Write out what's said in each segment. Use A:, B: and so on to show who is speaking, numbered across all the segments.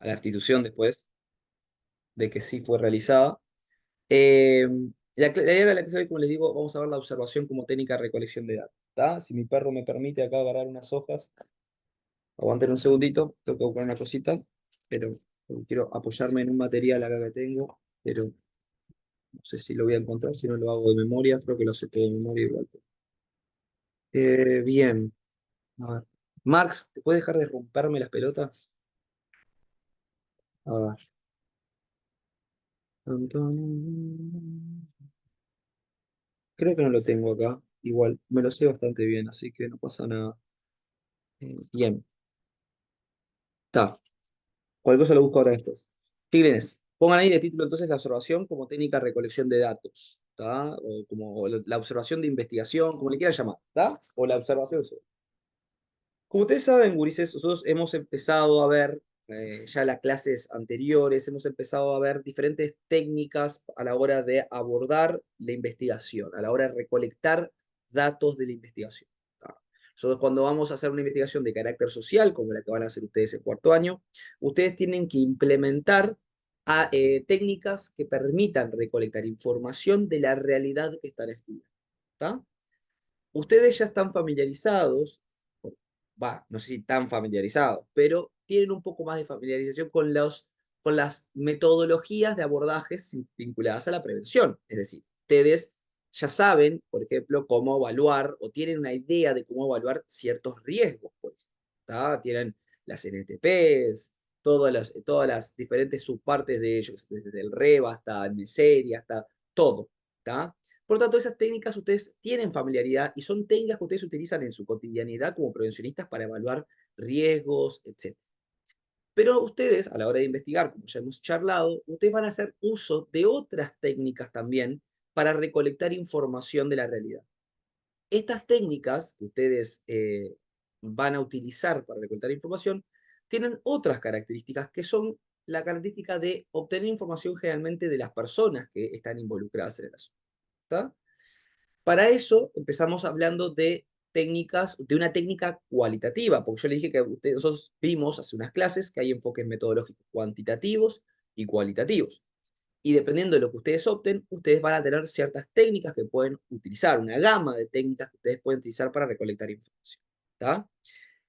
A: a la institución después de que sí fue realizada. Eh, la idea de la clase de hoy, como les digo, vamos a ver la observación como técnica de recolección de datos. ¿Tá? Si mi perro me permite acá agarrar unas hojas, aguanten un segundito, tengo que buscar una cosita, pero quiero apoyarme en un material acá que tengo, pero no sé si lo voy a encontrar, si no lo hago de memoria, creo que lo sé todo de memoria igual. Bien, a ver. Marx, ¿te puedes dejar de romperme las pelotas? A ver. Creo que no lo tengo acá. Igual, me lo sé bastante bien, así que no pasa nada. Bien, está. Cualquier cosa lo busco ahora después. Tigrenes, pongan ahí de título entonces la observación como técnica de recolección de datos. ¿Está? O como la observación de investigación, como le quieran llamar. ¿Está? O la observación. Como ustedes saben, gurises, nosotros hemos empezado a ver, ya las clases anteriores, hemos empezado a ver diferentes técnicas a la hora de abordar la investigación, a la hora de recolectar datos de la investigación. ¿Tá? Nosotros cuando vamos a hacer una investigación de carácter social, como la que van a hacer ustedes en cuarto año, ustedes tienen que implementar técnicas que permitan recolectar información de la realidad que están estudiando. ¿Tá? Ustedes ya están familiarizados, no sé si tan familiarizados, pero tienen un poco más de familiarización con las metodologías de abordajes vinculadas a la prevención. Es decir, ustedes ya saben, por ejemplo, cómo evaluar o tienen una idea de cómo evaluar ciertos riesgos, por ejemplo. ¿Tá? Tienen las NTPs, todas las diferentes subpartes de ellos, desde el REBA hasta el MISERI, hasta todo. ¿Tá? Por lo tanto, esas técnicas ustedes tienen familiaridad y son técnicas que ustedes utilizan en su cotidianidad como prevencionistas para evaluar riesgos, etc. Pero ustedes, a la hora de investigar, como ya hemos charlado, ustedes van a hacer uso de otras técnicas también para recolectar información de la realidad. Estas técnicas que ustedes van a utilizar para recolectar información tienen otras características que son la característica de obtener información generalmente de las personas que están involucradas en el asunto. ¿Tá? Para eso empezamos hablando de técnicas, de una técnica cualitativa, porque yo le dije que nosotros vimos hace unas clases que hay enfoques metodológicos cuantitativos y cualitativos. Y dependiendo de lo que ustedes opten, ustedes van a tener ciertas técnicas que pueden utilizar, una gama de técnicas que ustedes pueden utilizar para recolectar información. ¿Tá?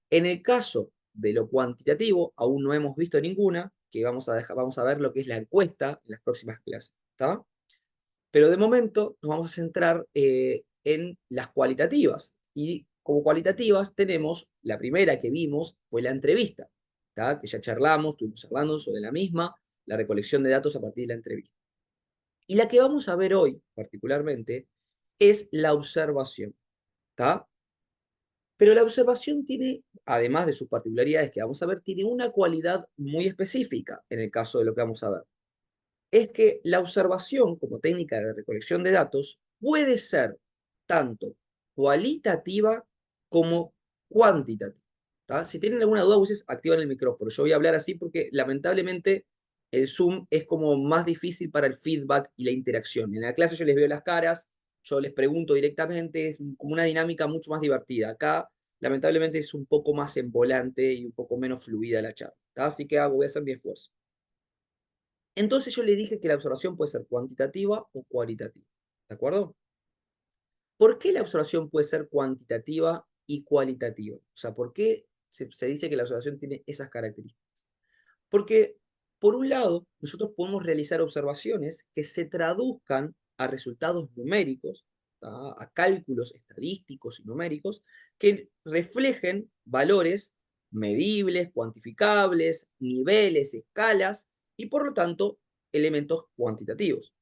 A: En el caso de lo cuantitativo, aún no hemos visto ninguna, que vamos a ver lo que es la encuesta en las próximas clases. ¿Tá? Pero de momento nos vamos a centrar en las cualitativas. Y como cualitativas tenemos, la primera que vimos fue la entrevista, ¿tá? Que ya charlamos, estuvimos charlando sobre la misma, la recolección de datos a partir de la entrevista. Y la que vamos a ver hoy, particularmente, es la observación. ¿Tá? Pero la observación tiene, además de sus particularidades que vamos a ver, tiene una cualidad muy específica en el caso de lo que vamos a ver. Es que la observación como técnica de recolección de datos puede ser tanto cualitativa como cuantitativa. ¿Tá? Si tienen alguna duda, ustedes activan el micrófono. Yo voy a hablar así porque lamentablemente el Zoom es como más difícil para el feedback y la interacción. En la clase yo les veo las caras, yo les pregunto directamente, es como una dinámica mucho más divertida. Acá lamentablemente es un poco más en volante y un poco menos fluida la charla. ¿Tá? Así que voy a hacer mi esfuerzo. Entonces yo le dije que la observación puede ser cuantitativa o cualitativa. ¿De acuerdo? ¿Por qué la observación puede ser cuantitativa y cualitativa? O sea, ¿por qué se dice que la observación tiene esas características? Porque, por un lado, nosotros podemos realizar observaciones que se traduzcan a resultados numéricos, ¿tá? A cálculos estadísticos y numéricos, que reflejen valores medibles, cuantificables, niveles, escalas y, por lo tanto, elementos cuantitativos.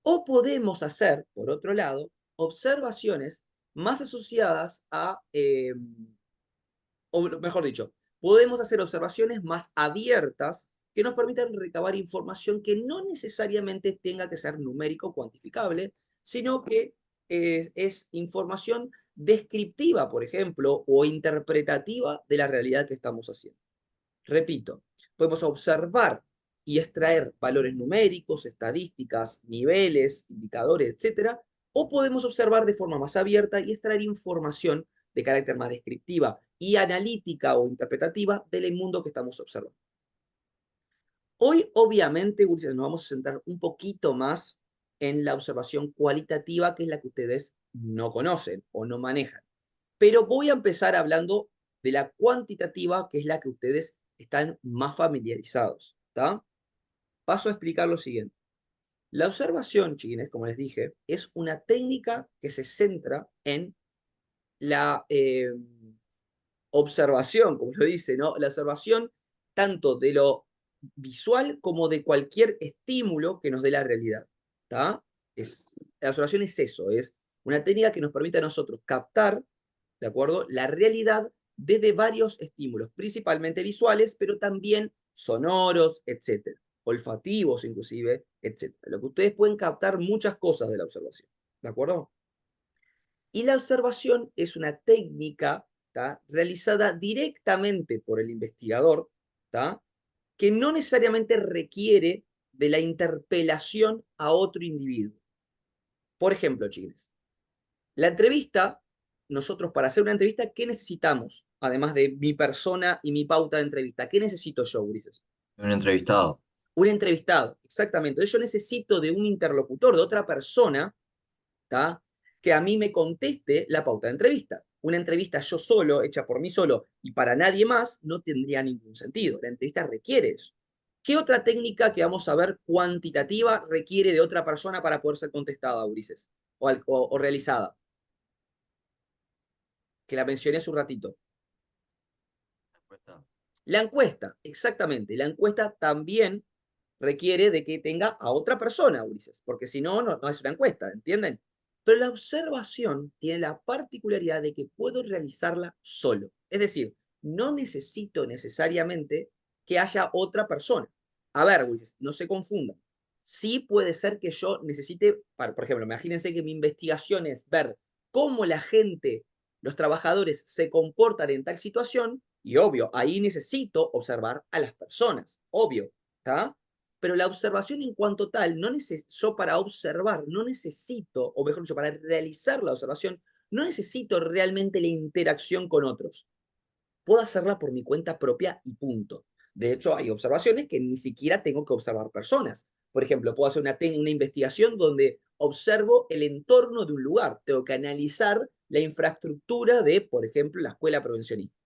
A: O podemos hacer, por otro lado, observaciones más asociadas o mejor dicho, podemos hacer observaciones más abiertas que nos permitan recabar información que no necesariamente tenga que ser numérico cuantificable, sino que es información descriptiva, por ejemplo, o interpretativa de la realidad que estamos haciendo. Repito, podemos observar y extraer valores numéricos, estadísticas, niveles, indicadores, etcétera, o podemos observar de forma más abierta y extraer información de carácter más descriptiva y analítica o interpretativa del mundo que estamos observando. Hoy, obviamente, Ulises, nos vamos a centrar un poquito más en la observación cualitativa, que es la que ustedes no conocen o no manejan. Pero voy a empezar hablando de la cuantitativa, que es la que ustedes están más familiarizados. ¿Está? Paso a explicar lo siguiente. La observación, chiquines, como les dije, es una técnica que se centra en la observación, como lo dice, ¿no? La observación tanto de lo visual como de cualquier estímulo que nos dé la realidad. ¿Está? La observación es eso, es una técnica que nos permite a nosotros captar, ¿de acuerdo?, la realidad desde varios estímulos, principalmente visuales, pero también sonoros, etcétera, olfativos inclusive, etcétera. Lo que ustedes pueden captar muchas cosas de la observación, ¿de acuerdo? Y la observación es una técnica, ¿tá?, realizada directamente por el investigador, ¿tá?, que no necesariamente requiere de la interpelación a otro individuo. Por ejemplo, chicos, la entrevista, nosotros para hacer una entrevista, ¿qué necesitamos? Además de mi persona y mi pauta de entrevista, ¿qué necesito yo, Ulises?
B: Un entrevistado.
A: Un entrevistado, exactamente. Entonces yo necesito de un interlocutor, de otra persona, ¿tá?, que a mí me conteste la pauta de entrevista. Una entrevista yo solo, hecha por mí solo y para nadie más, no tendría ningún sentido. La entrevista requiere eso. ¿Qué otra técnica que vamos a ver cuantitativa requiere de otra persona para poder ser contestada, Ulises? O realizada, que la mencioné hace un ratito.
B: Respuesta.
A: La encuesta, exactamente. La encuesta también requiere de que tenga a otra persona, Ulises, porque si no, no es una encuesta, ¿entienden? Pero la observación tiene la particularidad de que puedo realizarla solo. Es decir, no necesito necesariamente que haya otra persona. A ver, Ulises, no se confundan. Sí puede ser que yo necesite, por ejemplo, imagínense que mi investigación es ver cómo la gente, los trabajadores, se comportan en tal situación, y obvio, ahí necesito observar a las personas, obvio, ¿está? Pero la observación en cuanto tal, yo para observar no necesito, o mejor dicho, para realizar la observación, no necesito realmente la interacción con otros. Puedo hacerla por mi cuenta propia y punto. De hecho, hay observaciones que ni siquiera tengo que observar personas. Por ejemplo, puedo hacer una investigación donde observo el entorno de un lugar. Tengo que analizar la infraestructura de, por ejemplo, la escuela prevencionista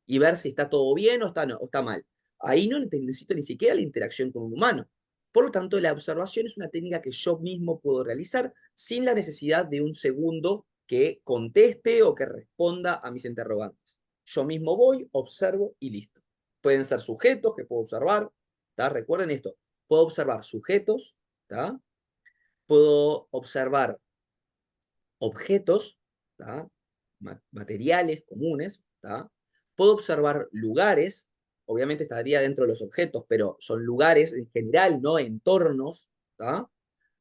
A: y ver si está todo bien o está mal. Ahí no necesito ni siquiera la interacción con un humano. Por lo tanto, la observación es una técnica que yo mismo puedo realizar sin la necesidad de un segundo que conteste o que responda a mis interrogantes. Yo mismo voy, observo y listo. Pueden ser sujetos que puedo observar, ¿tá? Recuerden esto, puedo observar sujetos, ¿tá? Puedo observar objetos, ¿tá?, materiales comunes, ¿tá? Puedo observar lugares, obviamente estaría dentro de los objetos, pero son lugares en general, no entornos, ¿tá?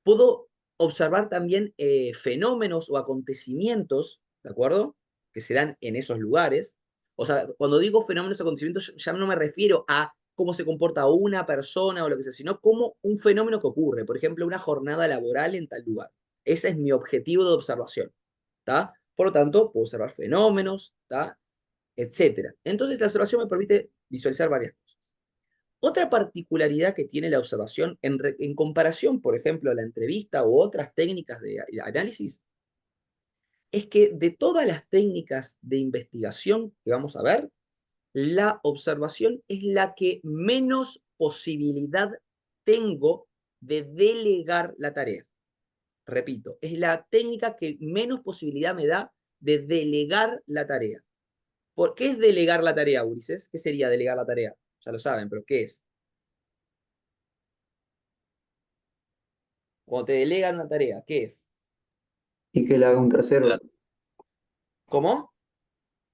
A: Puedo observar también fenómenos o acontecimientos, ¿de acuerdo?, que se dan en esos lugares. O sea, cuando digo fenómenos o acontecimientos, ya no me refiero a cómo se comporta una persona o lo que sea, sino como un fenómeno que ocurre. Por ejemplo, una jornada laboral en tal lugar. Ese es mi objetivo de observación, ¿tá? Por lo tanto, puedo observar fenómenos, ¿tá?, etcétera. Entonces, la observación me permite visualizar varias cosas. Otra particularidad que tiene la observación en comparación, por ejemplo, a la entrevista u otras técnicas de análisis, es que de todas las técnicas de investigación que vamos a ver, la observación es la que menos posibilidad tengo de delegar la tarea. Repito, es la técnica que menos posibilidad me da de delegar la tarea. ¿Por qué es delegar la tarea, Ulises? ¿Qué sería delegar la tarea? Ya lo saben, pero ¿qué es? Cuando te delegan una tarea, ¿qué es?
C: Y que la haga un tercero.
B: La-
A: ¿Cómo?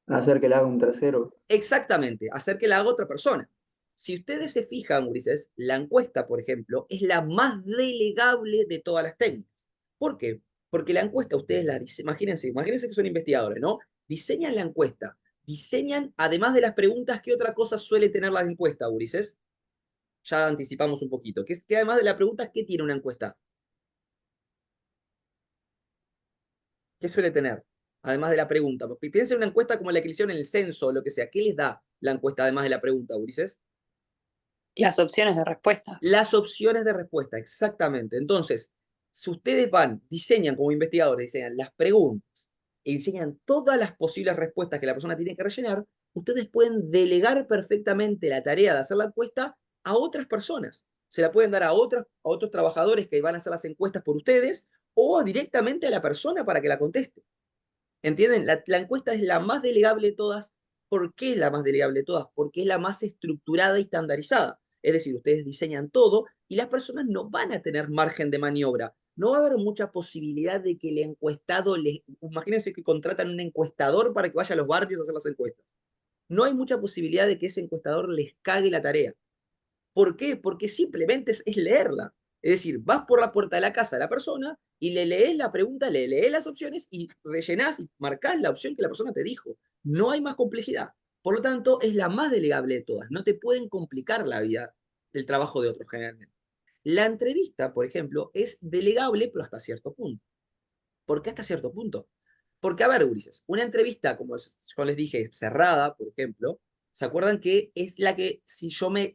C: Hacer que la haga un tercero.
A: Exactamente, hacer que la haga otra persona. Si ustedes se fijan, Ulises, la encuesta, por ejemplo, es la más delegable de todas las técnicas. ¿Por qué? Porque la encuesta, ustedes la dicen, imagínense que son investigadores, ¿no? Diseñan la encuesta, diseñan, además de las preguntas, ¿qué otra cosa suele tener la encuesta, Ulises? Ya anticipamos un poquito. Que además de las preguntas, ¿qué tiene una encuesta? ¿Qué suele tener? Además de la pregunta. Piensen en una encuesta como la que hicieron en el censo o lo que sea. ¿Qué les da la encuesta además de la pregunta, Ulises?
B: Las opciones de respuesta.
A: Las opciones de respuesta, exactamente. Entonces, si ustedes diseñan como investigadores, diseñan las preguntas y diseñan todas las posibles respuestas que la persona tiene que rellenar, ustedes pueden delegar perfectamente la tarea de hacer la encuesta a otras personas. Se la pueden dar a otros trabajadores que van a hacer las encuestas por ustedes o directamente a la persona para que la conteste. ¿Entienden? La encuesta es la más delegable de todas. ¿Por qué es la más delegable de todas? Porque es la más estructurada y estandarizada. Es decir, ustedes diseñan todo y las personas no van a tener margen de maniobra. No va a haber mucha posibilidad de que el encuestado les... Imagínense que contratan un encuestador para que vaya a los barrios a hacer las encuestas. No hay mucha posibilidad de que ese encuestador les cague la tarea. ¿Por qué? Porque simplemente es leerla. Es decir, vas por la puerta de la casa de la persona y le lees la pregunta, le lees las opciones y rellenás y marcás la opción que la persona te dijo. No hay más complejidad. Por lo tanto, es la más delegable de todas. No te pueden complicar la vida del trabajo de otros generalmente. La entrevista, por ejemplo, es delegable, pero hasta cierto punto. ¿Por qué hasta cierto punto? Porque, a ver, Ulises, una entrevista, como yo les dije, cerrada, por ejemplo, ¿se acuerdan que es la que si yo me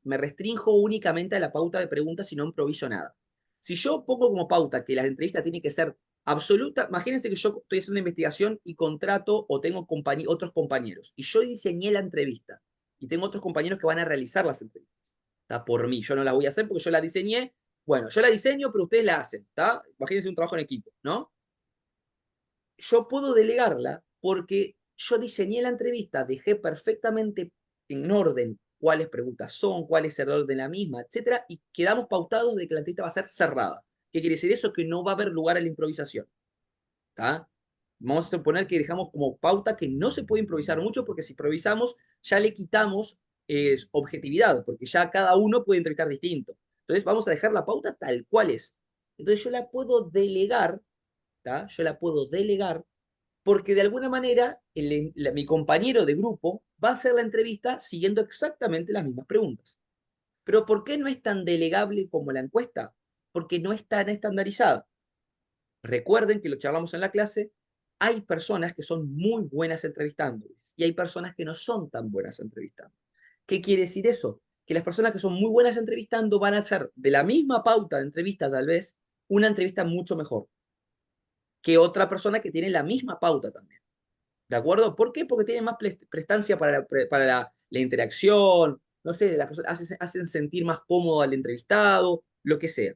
A: restrinjo únicamente a la pauta de preguntas y no improviso nada? Si yo pongo como pauta que la entrevista tiene que ser absoluta, imagínense que yo estoy haciendo una investigación y contrato o tengo otros compañeros, y yo diseñé la entrevista, y tengo otros compañeros que van a realizar las entrevistas. Está por mí, yo no las voy a hacer porque yo la diseñé. Bueno, yo la diseño, pero ustedes la hacen, ¿está? Imagínense un trabajo en equipo, ¿no? Yo puedo delegarla porque yo diseñé la entrevista, dejé perfectamente en orden cuáles preguntas son, cuál es el orden de la misma, etcétera, y quedamos pautados de que la entrevista va a ser cerrada. ¿Qué quiere decir eso? Que no va a haber lugar a la improvisación. ¿Tá? Vamos a suponer que dejamos como pauta que no se puede improvisar mucho porque si improvisamos ya le quitamos objetividad, porque ya cada uno puede entrevistar distinto. Entonces vamos a dejar la pauta tal cual es. Entonces yo la puedo delegar, ¿tá? Yo la puedo delegar porque de alguna manera mi compañero de grupo va a hacer la entrevista siguiendo exactamente las mismas preguntas. Pero ¿por qué no es tan delegable como la encuesta? Porque no es tan estandarizada. Recuerden que lo charlamos en la clase, hay personas que son muy buenas entrevistando y hay personas que no son tan buenas entrevistando. ¿Qué quiere decir eso? Que las personas que son muy buenas entrevistando van a hacer de la misma pauta de entrevista tal vez una entrevista mucho mejor que otra persona que tiene la misma pauta también. ¿De acuerdo? ¿Por qué? Porque tienen más prestancia para la interacción, no sé, las personas hacen sentir más cómodo al entrevistado, lo que sea.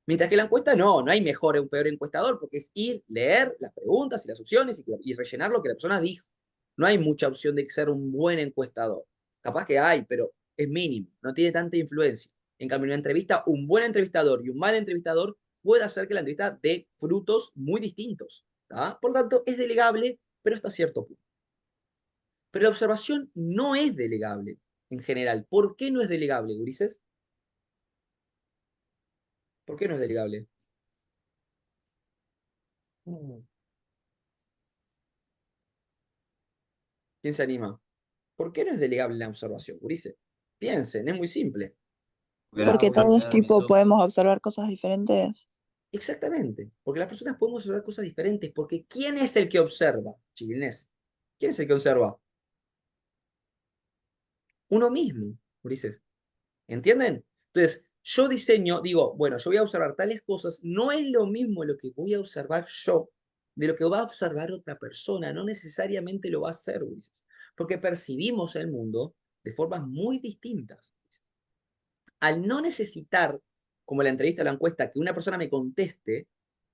A: Mientras que la encuesta no hay mejor o peor encuestador, porque es ir, leer las preguntas y las opciones y rellenar lo que la persona dijo. No hay mucha opción de ser un buen encuestador. Capaz que hay, pero es mínimo, no tiene tanta influencia. En cambio, en una entrevista, un buen entrevistador y un mal entrevistador puede hacer que la entrevista dé frutos muy distintos. ¿Tá? Por lo tanto, es delegable, pero hasta cierto punto. Pero la observación no es delegable en general. ¿Por qué no es delegable, Ulises? ¿Por qué no es delegable? Mm. ¿Quién se anima? ¿Por qué no es delegable la observación, Ulises? Piensen, es muy simple.
D: Porque todos tipo podemos observar cosas diferentes.
A: Exactamente, porque las personas podemos observar cosas diferentes, porque ¿quién es el que observa, chiquilines? ¿Quién es el que observa? Uno mismo, Ulises. ¿Entienden? Entonces, yo diseño, digo, bueno, yo voy a observar tales cosas, no es lo mismo lo que voy a observar yo de lo que va a observar otra persona, no necesariamente lo va a hacer, Ulises, porque percibimos el mundo de formas muy distintas. Al no necesitar, como la entrevista o la encuesta, que una persona me conteste,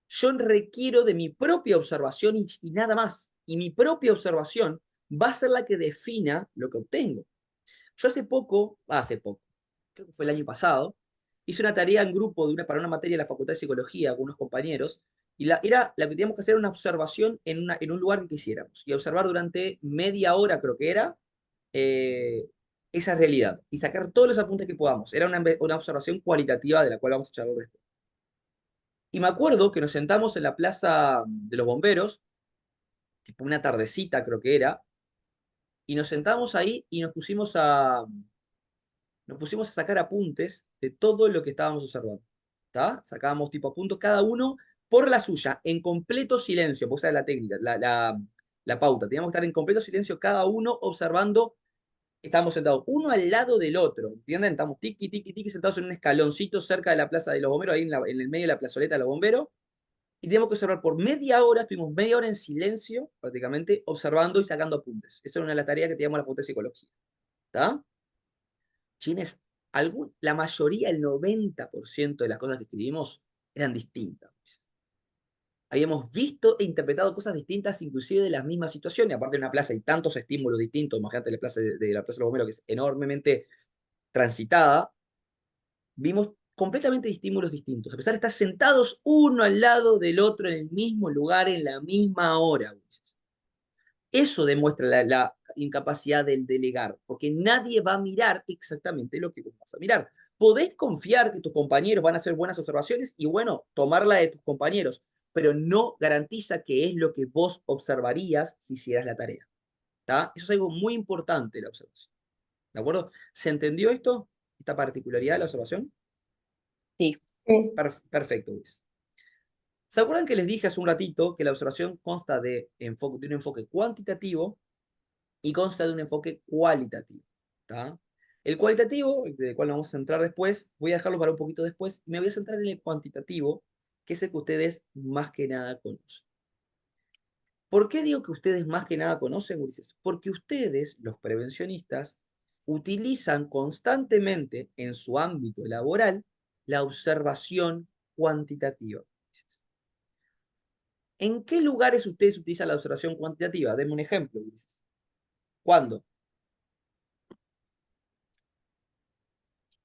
A: yo requiero de mi propia observación y nada más. Y mi propia observación va a ser la que defina lo que obtengo. Yo hace poco, creo que fue el año pasado, hice una tarea en grupo para una materia de la Facultad de Psicología con unos compañeros, y era la que teníamos que hacer una observación en un lugar que quisiéramos, y observar durante media hora, creo que era, eh, esa realidad, y sacar todos los apuntes que podamos. Era una observación cualitativa de la cual vamos a charlar después. Y me acuerdo que nos sentamos en la Plaza de los Bomberos, tipo una tardecita creo que era, y nos sentamos ahí y nos pusimos a sacar apuntes de todo lo que estábamos observando. ¿Está? Sacábamos tipo apuntes cada uno por la suya, en completo silencio, porque esa es la técnica, la pauta. Teníamos que estar en completo silencio cada uno observando Estamos sentados uno al lado del otro, ¿entienden? Estamos tiqui, tiqui, tiqui, sentados en un escaloncito cerca de la Plaza de los Bomberos, ahí en el medio de la plazoleta de los bomberos, y tenemos que observar por media hora, estuvimos media hora en silencio, prácticamente, observando y sacando apuntes. Esa era una de las tareas que teníamos en la Facultad de Psicología. ¿Está? Chines, la mayoría, el 90% de las cosas que escribimos eran distintas. Habíamos visto e interpretado cosas distintas, inclusive de las mismas situaciones. Aparte de una plaza y tantos estímulos distintos, imagínate la plaza de la Plaza de los Bomberos, que es enormemente transitada, vimos completamente estímulos distintos, a pesar de estar sentados uno al lado del otro en el mismo lugar, en la misma hora. Eso demuestra la incapacidad del delegar, porque nadie va a mirar exactamente lo que vos vas a mirar. Podés confiar que tus compañeros van a hacer buenas observaciones y, bueno, tomarla de tus compañeros, pero no garantiza que es lo que vos observarías si hicieras la tarea. ¿Tá? Eso es algo muy importante, la observación. ¿De acuerdo? ¿Se entendió esto? ¿Esta particularidad de la observación?
D: Sí.
C: Sí.
A: Perfecto, Luis. ¿Se acuerdan que les dije hace un ratito que la observación consta de un enfoque cuantitativo y consta de un enfoque cualitativo? ¿Tá? El cualitativo, del cual nos vamos a centrar después, voy a dejarlo para un poquito después, y me voy a centrar en el cuantitativo, que es el que ustedes más que nada conocen. ¿Por qué digo que ustedes más que nada conocen, Ulises? Porque ustedes, los prevencionistas, utilizan constantemente en su ámbito laboral la observación cuantitativa. ¿En qué lugares ustedes utilizan la observación cuantitativa? Denme un ejemplo, Ulises. ¿Cuándo?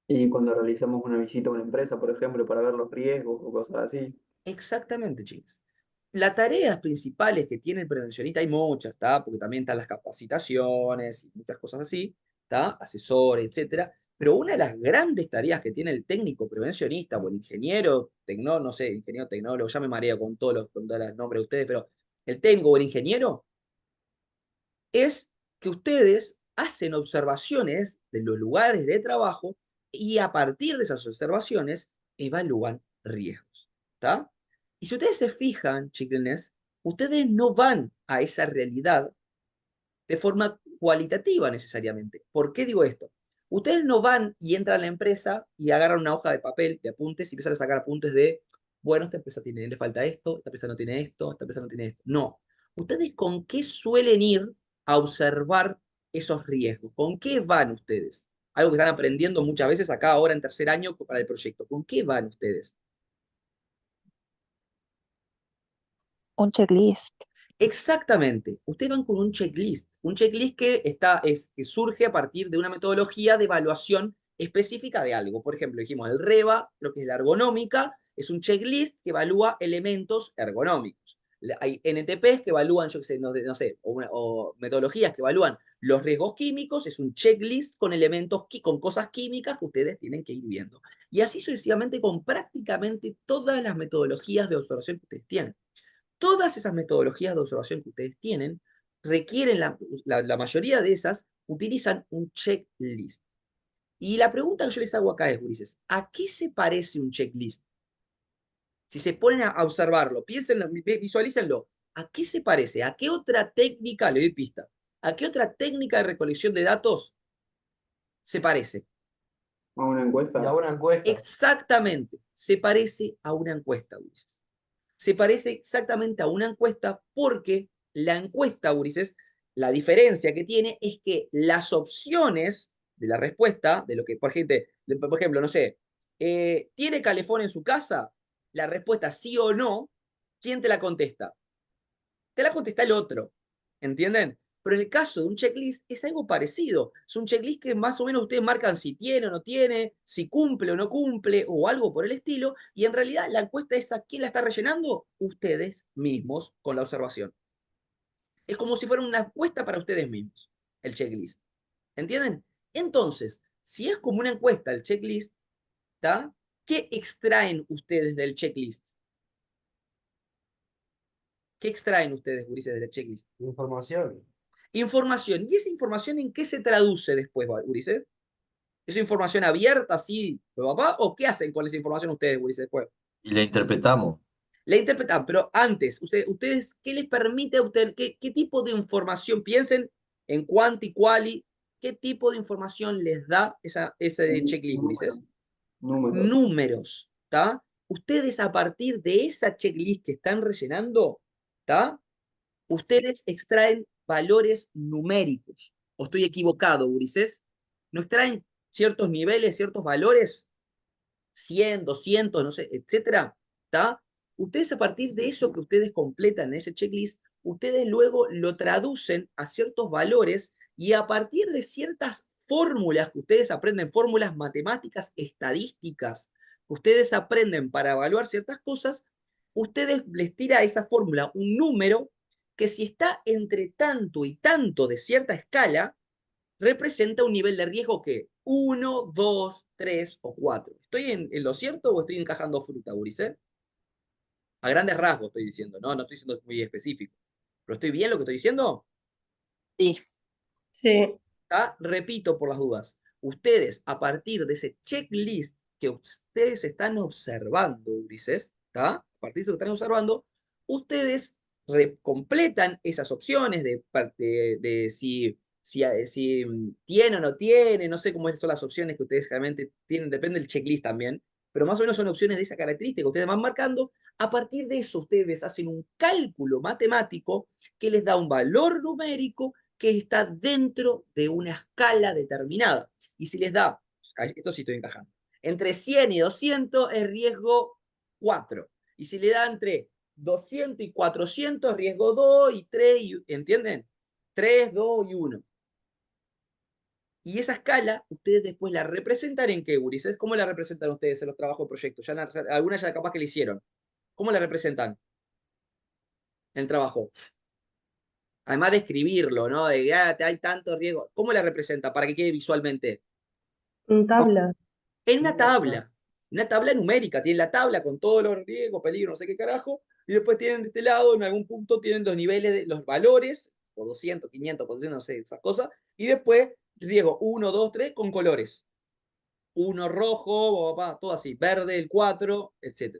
C: Y cuando realizamos una visita a una empresa, por ejemplo, para ver los riesgos o cosas así.
A: Exactamente, chicos. Las tareas principales que tiene el prevencionista, hay muchas, ¿está? Porque también están las capacitaciones y muchas cosas así, ¿está? Asesores, etcétera. Pero una de las grandes tareas que tiene el técnico prevencionista o el ingeniero, no sé, ingeniero tecnólogo, ya me mareo con todos los nombres de ustedes, pero el técnico o el ingeniero es que ustedes hacen observaciones de los lugares de trabajo y a partir de esas observaciones evalúan riesgos. ¿Está? Y si ustedes se fijan, chiquilines, ustedes no van a esa realidad de forma cualitativa necesariamente. ¿Por qué digo esto? Ustedes no van y entran a la empresa y agarran una hoja de papel de apuntes y empiezan a sacar apuntes de, bueno, esta empresa le falta esto, esta empresa no tiene esto, esta empresa no tiene esto. No. ¿Ustedes con qué suelen ir a observar esos riesgos? ¿Con qué van ustedes? Algo que están aprendiendo muchas veces acá ahora en tercer año para el proyecto. ¿Con qué van ustedes?
D: Un checklist.
A: Exactamente. Ustedes van con un checklist que surge a partir de una metodología de evaluación específica de algo. Por ejemplo, dijimos el REBA, lo que es la ergonómica, es un checklist que evalúa elementos ergonómicos. Hay NTPs que evalúan, yo qué sé, no sé, o metodologías que evalúan los riesgos químicos, es un checklist con elementos, con cosas químicas que ustedes tienen que ir viendo. Y así sucesivamente con prácticamente todas las metodologías de observación que ustedes tienen. Todas esas metodologías de observación que ustedes tienen requieren, la mayoría de esas utilizan un checklist. Y la pregunta que yo les hago acá es, Ulises, ¿a qué se parece un checklist? Si se ponen a observarlo, piénsenlo, visualícenlo, ¿a qué se parece? ¿A qué otra técnica, le doy pista, a qué otra técnica de recolección de datos se parece?
C: A una encuesta.
B: Y a una encuesta.
A: Exactamente, se parece a una encuesta, Ulises. Se parece exactamente a una encuesta porque la encuesta, Ulises, la diferencia que tiene es que las opciones de la respuesta, de lo que, por ejemplo, no sé, ¿tiene calefón en su casa? La respuesta sí o no, ¿quién te la contesta? Te la contesta el otro, ¿entienden? Pero en el caso de un checklist es algo parecido. Es un checklist que más o menos ustedes marcan si tiene o no tiene, si cumple o no cumple, o algo por el estilo, y en realidad la encuesta esa, ¿quién la está rellenando? Ustedes mismos con la observación. Es como si fuera una encuesta para ustedes mismos, el checklist. ¿Entienden? Entonces, si es como una encuesta el checklist, ¿tá? ¿Qué extraen ustedes del checklist? ¿Qué extraen ustedes, gurises, del checklist?
B: Información.
A: Información. ¿Y esa información en qué se traduce después, Ulises? ¿Es información abierta así, papá? ¿O qué hacen con esa información ustedes, Ulises, después?
E: Y la interpretamos.
A: La interpretan, pero antes, ustedes ¿qué les permite a ustedes? ¿Qué tipo de información? Piensen en quanti, quali, ¿qué tipo de información les da ese checklist,
C: Número,
A: Ulises?
C: número.
A: Números, ¿está? Ustedes a partir de esa checklist que están rellenando, ¿está? Ustedes extraen valores numéricos. ¿O estoy equivocado, Ulises? ¿No extraen ciertos niveles, ciertos valores? 100, 200, no sé, etcétera, ¿está? Ustedes a partir de eso que ustedes completan en ese checklist, ustedes luego lo traducen a ciertos valores y a partir de ciertas fórmulas que ustedes aprenden, fórmulas matemáticas, estadísticas, que ustedes aprenden para evaluar ciertas cosas, ustedes les tira a esa fórmula un número que si está entre tanto y tanto de cierta escala, representa un nivel de riesgo que 1, 2, 3 o 4. ¿Estoy en lo cierto o estoy encajando fruta, Ulises? A grandes rasgos estoy diciendo, no estoy siendo muy específico. ¿Pero estoy bien lo que estoy diciendo?
B: Sí.
D: Sí.
A: ¿Está? Repito por las dudas. Ustedes, a partir de ese checklist que ustedes están observando, Ulises, ¿está? A partir de eso que están observando, ustedes completan esas opciones de si tiene o no tiene, no sé cómo son las opciones que ustedes realmente tienen, depende del checklist también, pero más o menos son opciones de esa característica que ustedes van marcando. A partir de eso, ustedes hacen un cálculo matemático que les da un valor numérico que está dentro de una escala determinada. Y si les da, esto sí estoy encajando, entre 100 y 200 es riesgo 4. Y si le da entre 200 y 400, riesgo 2 y 3, ¿entienden? 3, 2 y 1. Y esa escala, ustedes después la representan en qué, Ulises. ¿Cómo la representan ustedes en los trabajos de proyecto? Ya, algunas ya capaz que le hicieron. ¿Cómo la representan en el trabajo? Además de escribirlo, ¿no? De que hay tanto riesgo. ¿Cómo la representa para que quede visualmente?
E: En tabla.
A: En una tabla numérica. Tienen la tabla con todos los riesgos, peligros, no sé qué carajo. Y después tienen de este lado, en algún punto, tienen los niveles, de los valores, por 200, 500, por 200, no sé, esas cosas. Y después, riesgo 1, 2, 3, con colores. 1 rojo, todo así. Verde, el 4, etc.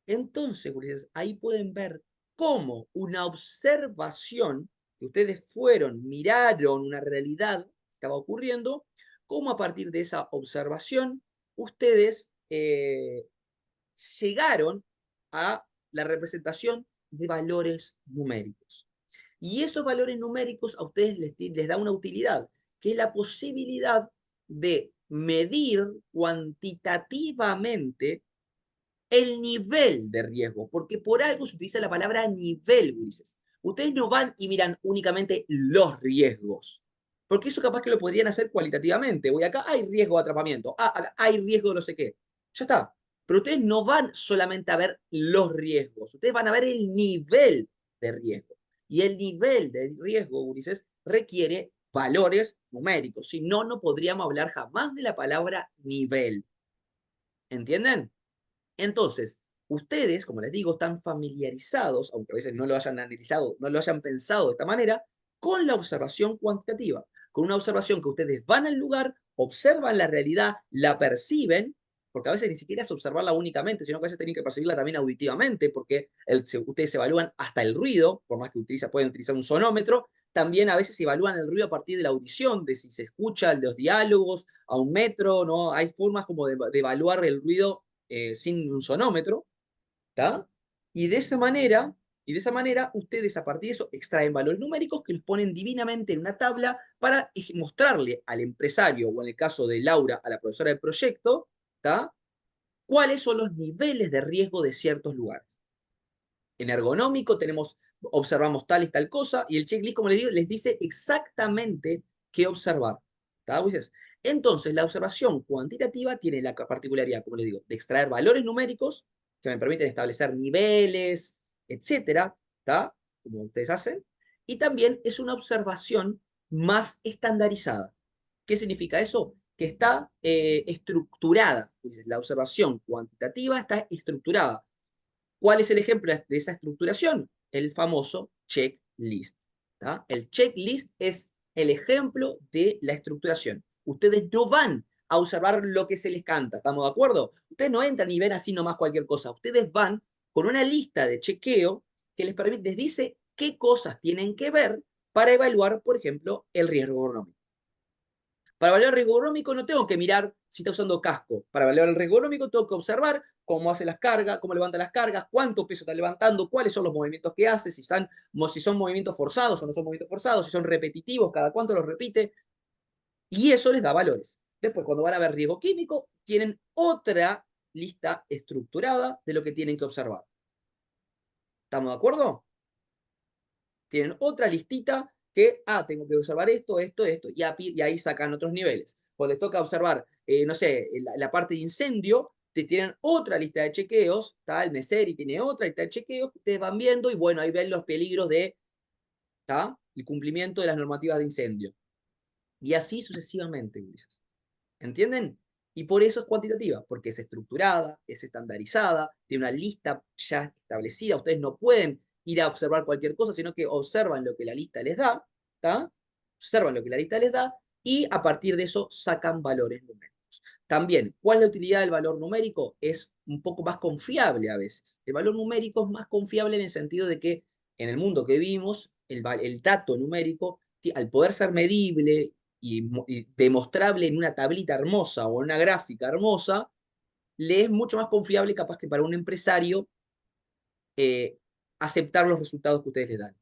A: Entonces, Ulises, ahí pueden ver cómo una observación que ustedes fueron, miraron una realidad que estaba ocurriendo, cómo a partir de esa observación ustedes llegaron a la representación de valores numéricos. Y esos valores numéricos a ustedes les da una utilidad, que es la posibilidad de medir cuantitativamente el nivel de riesgo, porque por algo se utiliza la palabra nivel, Ulises. Ustedes no van y miran únicamente los riesgos, porque eso capaz que lo podrían hacer cualitativamente. Voy acá, hay riesgo de atrapamiento, acá hay riesgo de no sé qué. Ya está. Pero ustedes no van solamente a ver los riesgos, ustedes van a ver el nivel de riesgo. Y el nivel de riesgo, Ulises, requiere valores numéricos. Si no, no podríamos hablar jamás de la palabra nivel. ¿Entienden? Entonces, ustedes, como les digo, están familiarizados, aunque a veces no lo hayan analizado, no lo hayan pensado de esta manera, con la observación cuantitativa, con una observación que ustedes van al lugar, observan la realidad, la perciben, porque a veces ni siquiera es observarla únicamente, sino que a veces tienen que percibirla también auditivamente, porque ustedes evalúan hasta el ruido, por más que pueden utilizar un sonómetro, también a veces evalúan el ruido a partir de la audición, de si se escuchan los diálogos a un metro, ¿no? Hay formas como de evaluar el ruido sin un sonómetro, ¿está? Y de esa manera, ustedes a partir de eso extraen valores numéricos que los ponen divinamente en una tabla para mostrarle al empresario, o en el caso de Laura, a la profesora del proyecto, ¿está? Cuáles son los niveles de riesgo de ciertos lugares. En ergonómico observamos tal y tal cosa, y el checklist, como les digo, les dice exactamente qué observar. ¿Está? Entonces, la observación cuantitativa tiene la particularidad, como les digo, de extraer valores numéricos que me permiten establecer niveles, etcétera, ¿está? Como ustedes hacen, y también es una observación más estandarizada. ¿Qué significa eso? Que está estructurada. La observación cuantitativa está estructurada. ¿Cuál es el ejemplo de esa estructuración? El famoso checklist. ¿Tá? El checklist es el ejemplo de la estructuración. Ustedes no van a observar lo que se les canta, ¿estamos de acuerdo? Ustedes no entran y ven así nomás cualquier cosa. Ustedes van con una lista de chequeo que les dice qué cosas tienen que ver para evaluar, por ejemplo, el riesgo agronómico. Para evaluar el riesgo ergonómico no tengo que mirar si está usando casco. Para evaluar el riesgo ergonómico tengo que observar cómo hace las cargas, cómo levanta las cargas, cuánto peso está levantando, cuáles son los movimientos que hace, si son movimientos forzados o no son movimientos forzados, si son repetitivos, cada cuánto los repite. Y eso les da valores. Después, cuando van a ver riesgo químico, tienen otra lista estructurada de lo que tienen que observar. ¿Estamos de acuerdo? Tienen otra listita que, tengo que observar esto, y ahí sacan otros niveles. Cuando les toca observar, no sé, la parte de incendio, te tienen otra lista de chequeos, ¿tá? El MESERI tiene otra lista de chequeos que ustedes van viendo y bueno, ahí ven los peligros de, ¿tá? El cumplimiento de las normativas de incendio. Y así sucesivamente, Ulises. ¿Entienden? Y por eso es cuantitativa, porque es estructurada, es estandarizada, tiene una lista ya establecida. Ustedes no pueden ir a observar cualquier cosa, sino que observan lo que la lista les da, ¿tá? Observan lo que la lista les da y a partir de eso sacan valores numéricos. También, ¿cuál es la utilidad del valor numérico? Es un poco más confiable a veces. El valor numérico es más confiable en el sentido de que en el mundo que vivimos, el dato numérico, al poder ser medible y demostrable en una tablita hermosa o en una gráfica hermosa, le es mucho más confiable capaz que para un empresario eh, aceptar los resultados que ustedes le dan.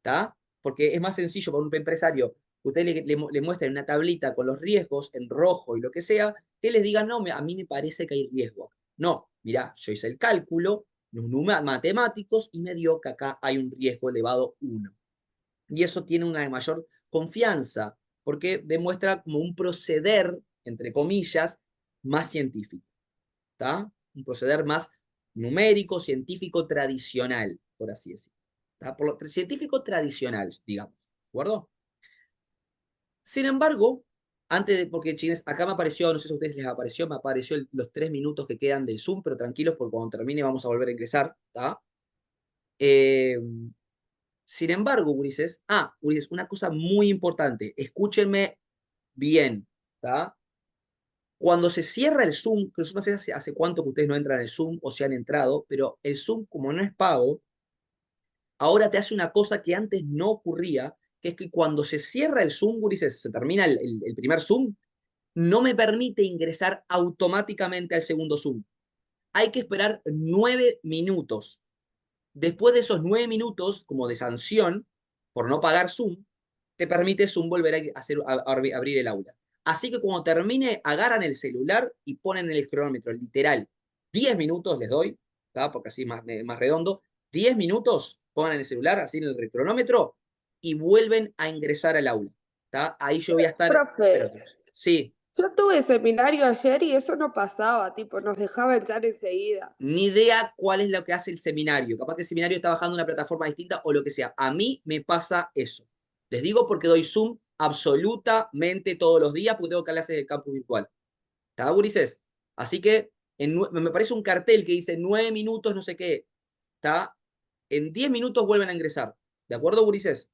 A: ¿Tá? Porque es más sencillo para un empresario que ustedes le muestren una tablita con los riesgos en rojo y lo que sea, que les digan, no, a mí me parece que hay riesgo. No, mirá, yo hice el cálculo, los números matemáticos, y me dio que acá hay un riesgo elevado 1. Y eso tiene una mayor confianza, porque demuestra como un proceder, entre comillas, más científico. ¿Tá? Un proceder más numérico, científico, tradicional, por así decirlo. ¿Tá? Por lo científico tradicional, digamos. ¿De acuerdo? Sin embargo, porque chines, acá me apareció, no sé si a ustedes les apareció, me apareció los 3 minutos que quedan del Zoom, pero tranquilos, porque cuando termine vamos a volver a ingresar. ¿Tá? Eh, Sin embargo, Ulises, Ulises, una cosa muy importante, escúchenme bien, ¿tá? Cuando se cierra el Zoom, que yo no sé hace cuánto que ustedes no entran en el Zoom o si han entrado, pero el Zoom, como no es pago, ahora te hace una cosa que antes no ocurría, que es que cuando se cierra el Zoom, Ulises, se termina el primer Zoom, no me permite ingresar automáticamente al segundo Zoom. Hay que esperar 9 minutos. Después de esos 9 minutos, como de sanción, por no pagar Zoom, te permite Zoom volver a abrir el aula. Así que cuando termine, agarran el celular y ponen el cronómetro, literal. 10 minutos les doy, ¿tá? Porque así más redondo. 10 minutos, pongan el celular, así en el cronómetro, y vuelven a ingresar al aula. ¿Tá? Ahí yo voy a estar.
B: Profe,
A: Sí,
B: yo tuve seminario ayer y eso no pasaba, tipo, nos dejaba entrar enseguida.
A: ni idea cuál es lo que hace el seminario. Capaz que el seminario está bajando una plataforma distinta o lo que sea. A mí me pasa eso. Les digo porque doy Zoom absolutamente todos los días porque tengo clases de campus virtual. ¿Está, gurises? Así que me parece un cartel que dice 9 minutos, no sé qué. ¿Está? En 10 minutos vuelven a ingresar. ¿De acuerdo, gurises?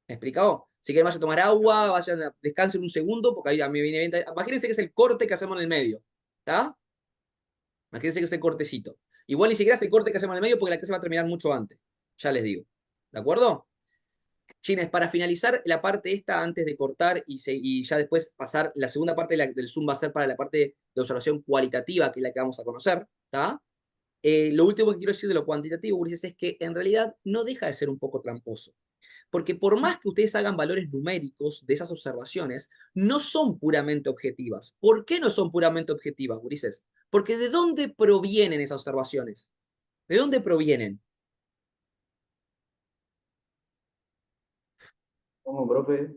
A: ¿Me explicado? Si quieren, vayan a tomar agua, descansen un segundo, porque ahí a mí viene bien. Imagínense que es el corte que hacemos en el medio. ¿Está? Imagínense que es el cortecito. Igual ni siquiera es el corte que hacemos en el medio porque la clase va a terminar mucho antes. Ya les digo. ¿De acuerdo? Chines, para finalizar la parte esta, antes de cortar y ya después pasar, la segunda parte del Zoom va a ser para la parte de observación cualitativa, que es la que vamos a conocer. ¿Está? Lo último que quiero decir de lo cuantitativo, Ulises, es que en realidad no deja de ser un poco tramposo. Porque por más que ustedes hagan valores numéricos de esas observaciones, no son puramente objetivas. ¿Por qué no son puramente objetivas, Ulises? Porque ¿de dónde provienen esas observaciones? ¿De dónde provienen?
C: ¿Cómo, profe?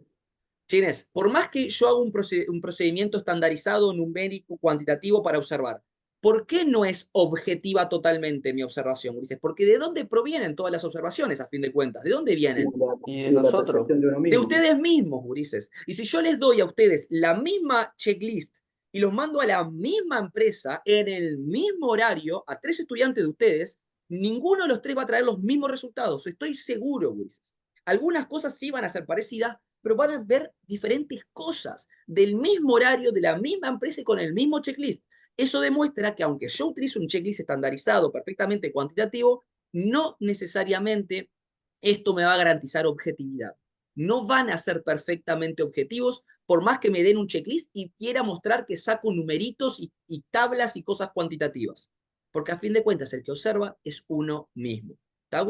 A: Chines, por más que yo haga un procedimiento estandarizado, numérico, cuantitativo para observar, ¿por qué no es objetiva totalmente mi observación, Ulises? Porque ¿de dónde provienen todas las observaciones, a fin de cuentas? ¿De dónde vienen?
C: Y de nosotros. De uno
A: De
C: mismo.
A: ustedes mismos, gurises. Y si yo les doy a ustedes la misma checklist y los mando a la misma empresa en el mismo horario a 3 estudiantes de ustedes, ninguno de los 3 va a traer los mismos resultados. Estoy seguro, gurises. Algunas cosas sí van a ser parecidas, pero van a ver diferentes cosas del mismo horario, de la misma empresa y con el mismo checklist. Eso demuestra que aunque yo utilice un checklist estandarizado, perfectamente cuantitativo, no necesariamente esto me va a garantizar objetividad. No van a ser perfectamente objetivos
F: por más que me den un checklist y quiera mostrar que saco numeritos y tablas y cosas cuantitativas. Porque a fin de cuentas, el que observa es uno mismo. ¿Está,